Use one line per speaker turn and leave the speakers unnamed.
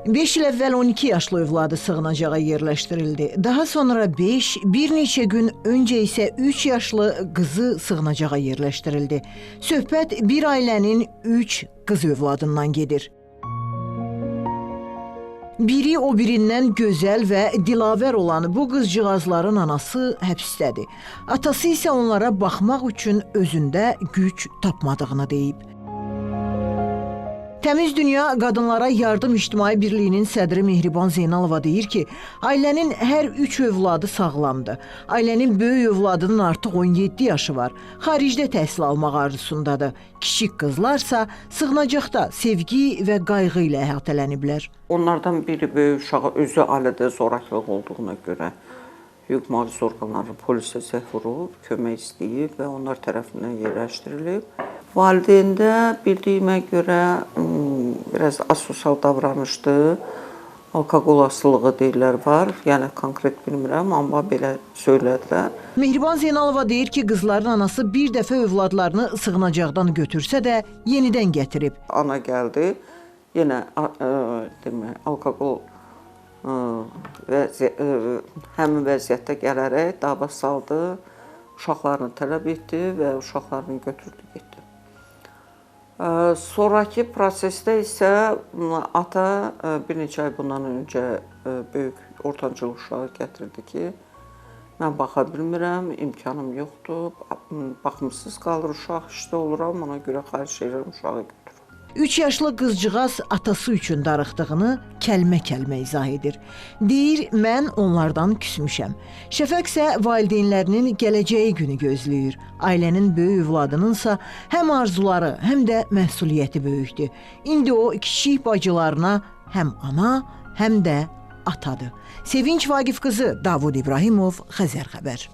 5 il əvvəl 12 yaşlı övladı sığınacağa yerləşdirildi. Daha sonra 5, bir neçə gün öncə isə 3 yaşlı qızı sığınacağa yerləşdirildi. Söhbət bir ailənin 3 qız övladından gedir. Biri o birindən gözəl və dilavər olan bu qızcığazların anası həbsdədir. Atası isə onlara baxmaq üçün özündə güc tapmadığını deyib. Təmiz Dünya Qadınlara Yardım İctimai Birliyinin sədri Mehriban Zeynalova deyir ki, ailənin hər 3 övladı sağlamdır. Ailənin böyük övladının artıq 17 yaşı var. Xaricdə təhsil almaq arzusundadır. Kiçik qızlarsa sığınacaqda sevgi və qayğı ilə əhatələniblər.
Onlardan biri böyük uşağı özü ailədə zorakılıq olduğuna görə hüquq mühafizə orqanları polisə zəng vurub, kömək istəyib və onlar tərəfindən yerləşdirilib. Valideyndə bildiyimə görə biraz asosial davranışdır, alkoqol asılılığı deyirlər var, yəni konkret bilmirəm, amma belə söylədilər.
Mehriban Zeynalova deyir ki, qızların anası bir dəfə övladlarını sığınacaqdan götürsə də yenidən gətirib.
Ana gəldi, yenə alkoqol həmin vəziyyətdə gələrək dava saldı, uşaqlarını tələb etdi və uşaqlarını götürdü, getdi. Sonraki prosesdə isə ata bir neçə ay bundan öncə böyük ortancıl uşağı gətirdi ki, mən baxa bilmirəm, imkanım yoxdur, baxımsız qalır uşaq, işdə oluram, ona görə xahiş edirəm uşağı götürün.
3 yaşlı qızcığaz atası üçün darıxdığını kəlmə-kəlmə izah edir. Deyir, mən onlardan küsmüşəm. Şəfəq isə valideynlərinin gələcəyi günü gözləyir. Ailənin böyük övladınınsa həm arzuları, həm də məsuliyyəti böyükdür. İndi o kiçik bacılarına həm ana, həm də atadır. Sevinç Vaqif qızı, Davud İbrahimov, Xəzər xəbər.